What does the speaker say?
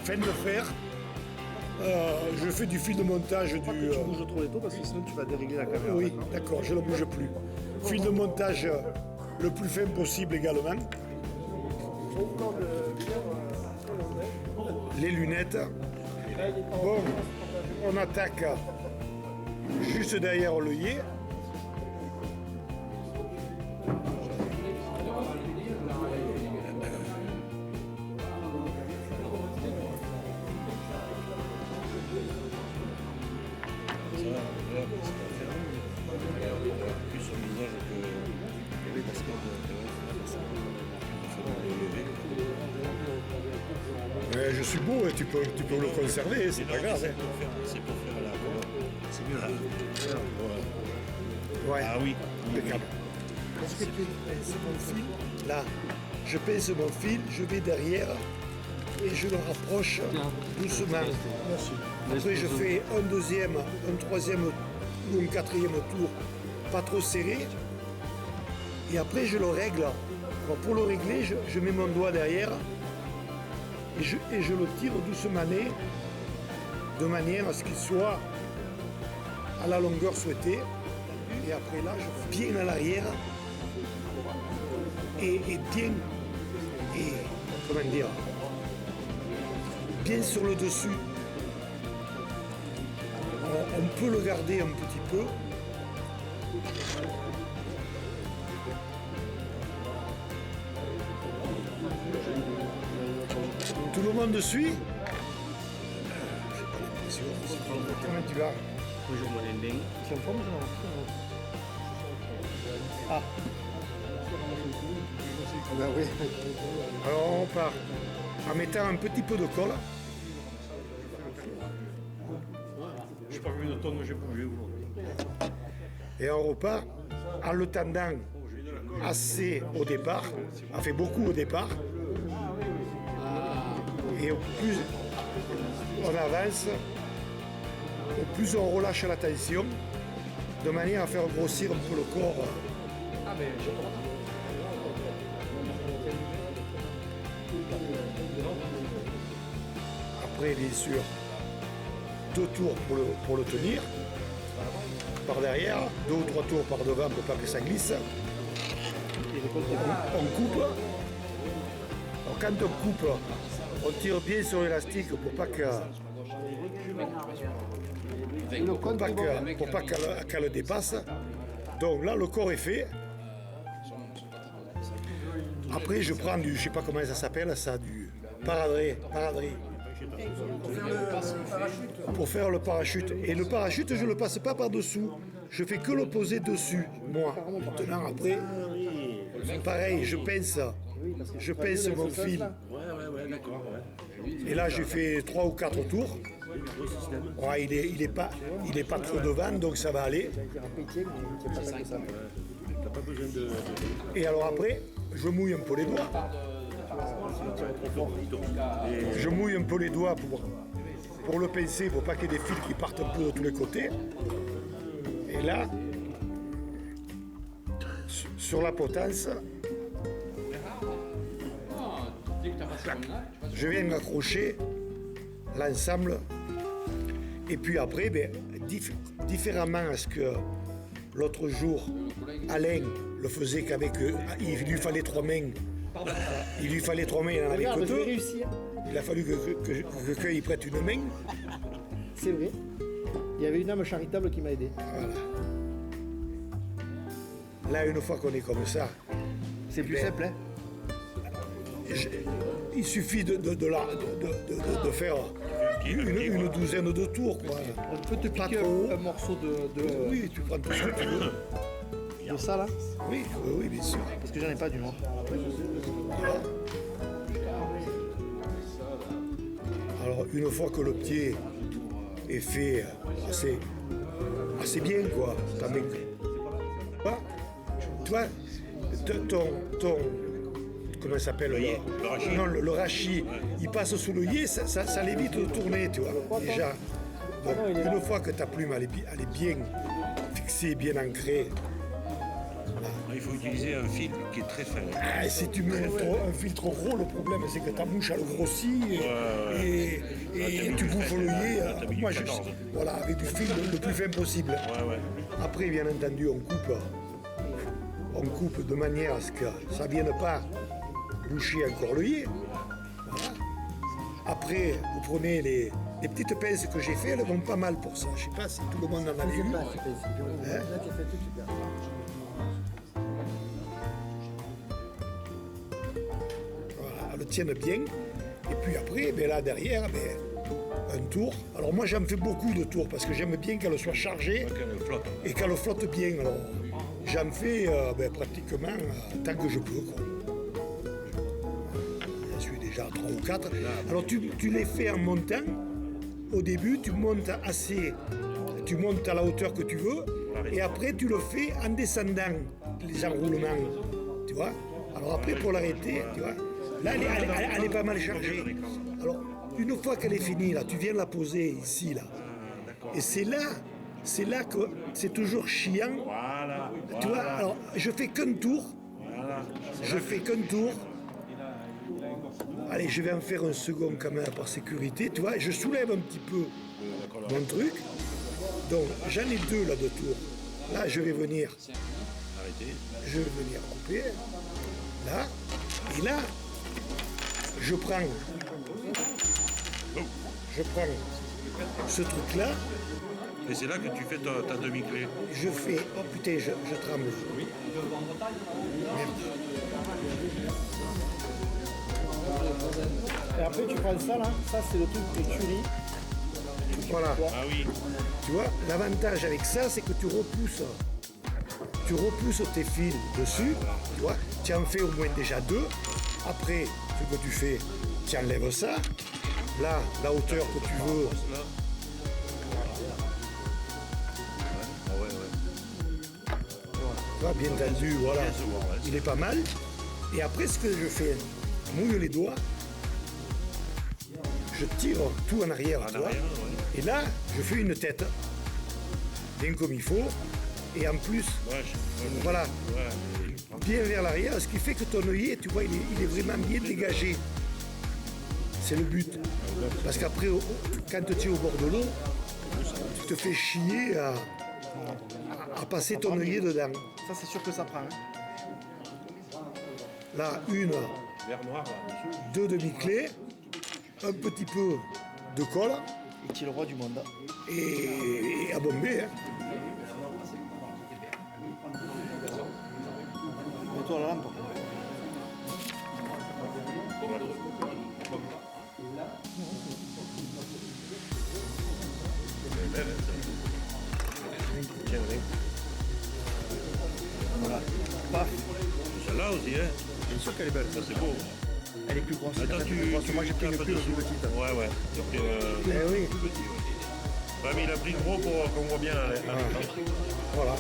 fin de fer. Je fais du fil de montage du. Tu bouges trop les taux parce que sinon tu vas dérégler la caméra. Oui, d'accord, je ne bouge plus. Fil de montage le plus fin possible également. Les lunettes. Bon, on attaque juste derrière l'œillet. Plus sur le visage que oui, parce que Je suis beau et tu peux le conserver, c'est pas grave. c'est pour faire la c'est mieux là. Ouais. Ah oui. Regarde. Est-ce que tu pinces mon fil? Là, je pince mon fil, je vais derrière et je le rapproche doucement. Après, je fais un deuxième, un troisième ou un quatrième tour, pas trop serré. Et après, je le règle. Alors, pour le régler, je mets mon doigt derrière et je le tire doucement de manière à ce qu'il soit à la longueur souhaitée. Et après là, je vais bien à l'arrière et bien, et comment dire, bien sur le dessus. On peut le garder un petit peu. Tout le monde suit? J'ai pas l'impression. Comment tu vas? Bonjour mon ending. Tu es en forme, Ah. Ben oui. Alors on part en mettant un petit peu de colle. Je n'ai pas vu de tonne, j'ai bougé aujourd'hui. Et on repart en le tendant assez au départ, on fait beaucoup au départ. Et au plus on avance, au plus on relâche la tension, de manière à faire grossir un peu le corps. Après, bien sûr, 2 tours pour le tenir, par derrière, 2 ou 3 tours par devant pour pas que ça glisse. On coupe. Alors, quand on coupe, on tire bien sur l'élastique pour pas qu'elle le dépasse. Donc là, le corps est fait. Après, je prends du, je sais pas comment ça s'appelle, ça, du paradré. Pour faire le parachute. Et le parachute, je ne le passe pas par-dessous. Je fais que le poser dessus, moi. Maintenant, après, pareil, je pince mon fil. Ouais, d'accord. Ouais. Et là, j'ai fait 3 ou 4 tours. Ouais, il est pas trop devant, donc ça va aller. T'as pas besoin de... Et alors après, je mouille un peu les doigts. Je mouille un peu les doigts pour le pincer, pour pas qu'il y ait des fils qui partent un peu de tous les côtés. Et là, sur la potence, je viens accrocher l'ensemble. Et puis après, différemment à ce que l'autre jour, Alain le faisait qu'avec... il lui fallait 3 mains. Il lui fallait 3 mains, il n'en avait que 2. Il a fallu qu'il prête une main. C'est vrai. Il y avait une âme charitable qui m'a aidé. Voilà. Là, une fois qu'on est comme ça, C'est plus simple, hein. il suffit de faire une douzaine de tours, quoi. On peut te Pas piquer trop. un morceau de Oui, tu prends tout ce que tu veux. de ça là. Oui, bien sûr. Parce que j'en ai pas du moins. Alors, une fois que le pied est fait assez bien, quoi, ta main. Toi, ton comment ça s'appelle Le rachis. Non, le rachis, il passe sous l'œillet, ça l'évite de tourner, tu vois, déjà. Donc, une fois que ta plume elle est bien fixée, bien ancrée, Il faut utiliser un fil qui est très fin. Ah, si tu mets un fil trop gros, le problème c'est que ta mouche elle grossit et tu bouffes l'œillet. Moi, voilà, avec du fil le plus fin possible. Ouais. Après, bien entendu, on coupe de manière à ce que ça ne vienne pas boucher encore l'œillet. Voilà. Après, vous prenez les petites pinces que j'ai fait, elles vont pas mal pour ça. Je ne sais pas si tout le monde en a vu. Là, tu fais tout super. Voilà, elles tiennent bien. Et puis après, ben là derrière, un tour. Alors moi j'en fais beaucoup de tours parce que j'aime bien qu'elle soit chargée et qu'elle flotte bien. Alors j'en fais pratiquement tant que je peux. Quoi. J'en suis déjà à 3 ou 4. Alors tu les fais en montant. Au début, tu montes à la hauteur que tu veux. Et après, tu le fais en descendant les enroulements. Tu vois? Alors après, pour l'arrêter, tu vois, là, elle est pas mal chargée. Alors, une fois qu'elle est finie, là, tu viens la poser ici, là. Et c'est là que c'est toujours chiant. Voilà. Tu vois, alors, je fais qu'un tour. Je fais qu'un tour. Allez, je vais en faire un second quand même par sécurité. Tu vois, je soulève un petit peu mon truc. Donc, j'en ai 2 là de tour. Là, je vais venir. Arrêtez. Je vais venir couper. Là. Et là, je prends ce truc-là. Et c'est là que tu fais ta demi-clé. Je fais. Oh putain, je tremble. Merde. Et après, tu prends ça là, ça c'est le truc de tuerie. Voilà. Ah oui. Tu vois, l'avantage avec ça, c'est que tu repousses tes fils dessus. Tu vois, tu en fais au moins déjà 2. Après, ce que tu fais, tu enlèves ça. Là, la hauteur que tu veux. Tu vois, bien entendu, voilà. Il est pas mal. Et après, ce que je fais, je mouille les doigts. Je tire tout en arrière, tu vois. Et là, je fais une tête. Bien comme il faut. Et en plus, voilà, bien vers l'arrière, ce qui fait que ton œillet, tu vois, il est vraiment bien dégagé. C'est le but. Parce qu'après, quand tu es au bord de l'eau, tu te fais chier à passer ton œillet dedans. Ça c'est sûr que ça prend. Hein. Là, 1, 2 demi-clés, un petit peu de colle. Et tu es le roi du monde. Et à bomber. Hein. Mets-toi à la lampe. Voilà. Paf. Celle-là aussi, hein. Bien sûr qu'elle est belle. Ça, c'est beau. Elle est plus grosse. Attends, Moi j'ai pris une plus petite. Ouais. Donc, Eh oui. plus petit, ouais. Ouais, mais il a pris gros pour qu'on voit bien. Voilà.